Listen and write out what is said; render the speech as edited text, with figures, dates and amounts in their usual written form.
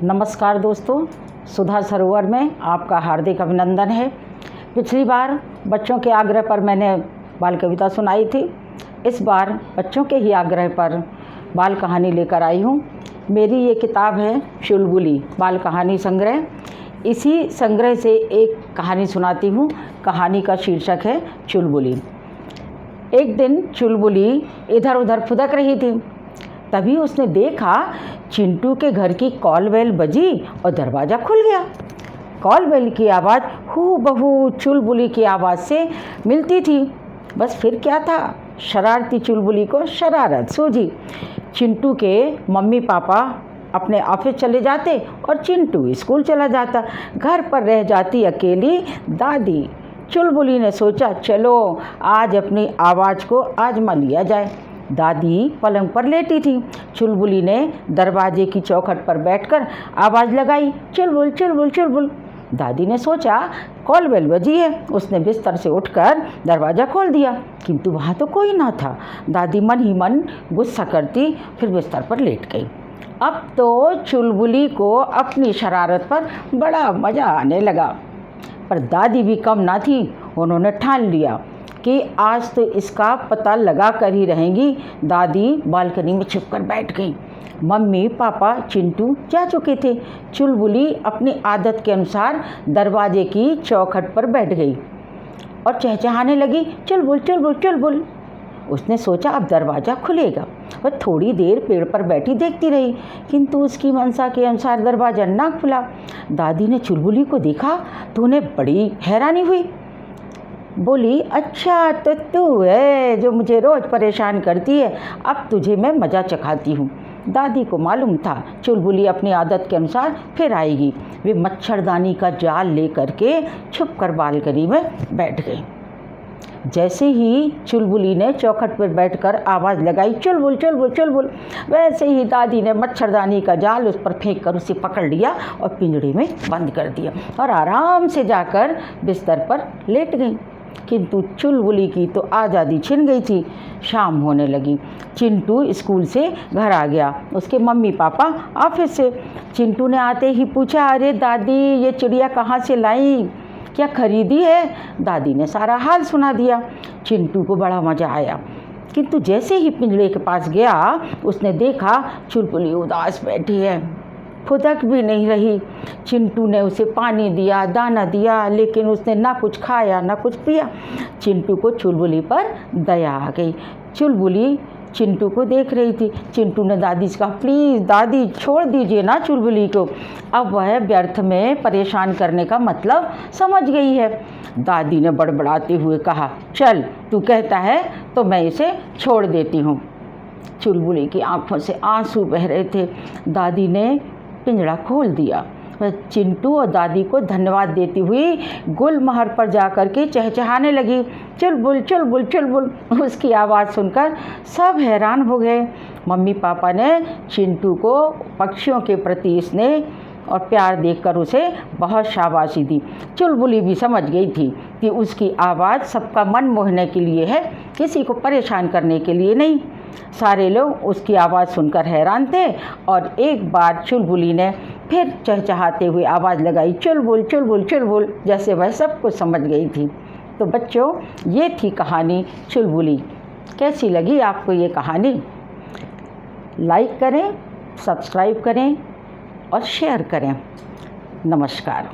नमस्कार दोस्तों, सुधा सरोवर में आपका हार्दिक अभिनंदन है। पिछली बार बच्चों के आग्रह पर मैंने बाल कविता सुनाई थी। इस बार बच्चों के ही आग्रह पर बाल कहानी लेकर आई हूँ। मेरी ये किताब है चुलबुली बाल कहानी संग्रह। इसी संग्रह से एक कहानी सुनाती हूँ। कहानी का शीर्षक है चुलबुली। एक दिन चुलबुली इधर उधर फुदक रही थी। तभी उसने देखा चिंटू के घर की कॉल बेल बजी और दरवाज़ा खुल गया। कॉल बेल की आवाज़ हूबहू चुलबुली की आवाज़ से मिलती थी। बस फिर क्या था, शरारती चुलबुली को शरारत सूझी। चिंटू के मम्मी पापा अपने ऑफिस चले जाते और चिंटू स्कूल चला जाता। घर पर रह जाती अकेली दादी। चुलबुली ने सोचा, चलो आज अपनी आवाज़ को आजमा लिया जाए। दादी पलंग पर लेटी थी। चुलबुली ने दरवाजे की चौखट पर बैठकर आवाज़ लगाई, चुलबुल चुलबुल चुलबुल। दादी ने सोचा कॉल बेल बजी है। उसने बिस्तर से उठकर दरवाज़ा खोल दिया, किंतु वहाँ तो कोई ना था। दादी मन ही मन गुस्सा करती फिर बिस्तर पर लेट गई। अब तो चुलबुली को अपनी शरारत पर बड़ा मज़ा आने लगा। पर दादी भी कम ना थी। उन्होंने ठान लिया कि आज तो इसका पता लगा कर ही रहेंगी। दादी बालकनी में छिपकर बैठ गई। मम्मी पापा चिंटू जा चुके थे। चुलबुली अपनी आदत के अनुसार दरवाजे की चौखट पर बैठ गई और चहचहाने लगी, चुलबुल चुलबुल चुलबुल। उसने सोचा अब दरवाज़ा खुलेगा। वह थोड़ी देर पेड़ पर बैठी देखती रही, किंतु उसकी मंशा के अनुसार दरवाज़ा ना खुला। दादी ने चुलबुली को देखा तो उन्हें बड़ी हैरानी हुई। बोली, अच्छा तो तू है जो मुझे रोज़ परेशान करती है, अब तुझे मैं मज़ा चखाती हूँ। दादी को मालूम था चुलबुली अपनी आदत के अनुसार फिर आएगी। वे मच्छरदानी का जाल लेकर के छुपकर बालकनी में बैठ गई। जैसे ही चुलबुली ने चौखट पर बैठकर आवाज़ लगाई, चुलबुल चुलबुल चुलबुल, वैसे ही दादी ने मच्छरदानी का जाल उस पर फेंक कर उसे पकड़ लिया और पिंजड़े में बंद कर दिया और आराम से जाकर बिस्तर पर लेट गई। किंतु चुलबुली की तो आज़ादी छिन गई थी। शाम होने लगी। चिंटू स्कूल से घर आ गया, उसके मम्मी पापा ऑफिस से। चिंटू ने आते ही पूछा, अरे दादी ये चिड़िया कहाँ से लाई, क्या खरीदी है? दादी ने सारा हाल सुना दिया। चिंटू को बड़ा मज़ा आया, किंतु जैसे ही पिंजड़े के पास गया उसने देखा चुलबुली उदास बैठी है, फुदक भी नहीं रही। चिंटू ने उसे पानी दिया, दाना दिया, लेकिन उसने ना कुछ खाया ना कुछ पिया। चिंटू को चुलबुली पर दया आ गई। चुलबुली चिंटू को देख रही थी। चिंटू ने दादी से कहा, प्लीज़ दादी छोड़ दीजिए ना चुलबुली को। अब वह व्यर्थ में परेशान करने का मतलब समझ गई है। दादी ने बड़बड़ाते हुए कहा, चल तू कहता है तो मैं इसे छोड़ देती हूँ। चुलबुली की आंखों से आंसू बह रहे थे। दादी ने पिंजड़ा खोल दिया। वह चिंटू और दादी को धन्यवाद देती हुई गुलमहर पर जाकर के चहचहाने लगी, चुलबुल चुलबुल चुलबुल। उसकी आवाज़ सुनकर सब हैरान हो गए। मम्मी पापा ने चिंटू को पक्षियों के प्रति स्नेह और प्यार देखकर उसे बहुत शाबाशी दी। चुलबुली भी समझ गई थी कि उसकी आवाज़ सबका मन मोहने के लिए है, किसी को परेशान करने के लिए नहीं। सारे लोग उसकी आवाज़ सुनकर हैरान थे और एक बार चुलबुली ने फिर चहचहाते हुए आवाज़ लगाई, चुलबुल चुलबुल चुलबुल, जैसे वह सब कुछ समझ गई थी। तो बच्चों, ये थी कहानी चुलबुली। कैसी लगी आपको ये कहानी? लाइक करें, सब्सक्राइब करें और शेयर करें। नमस्कार।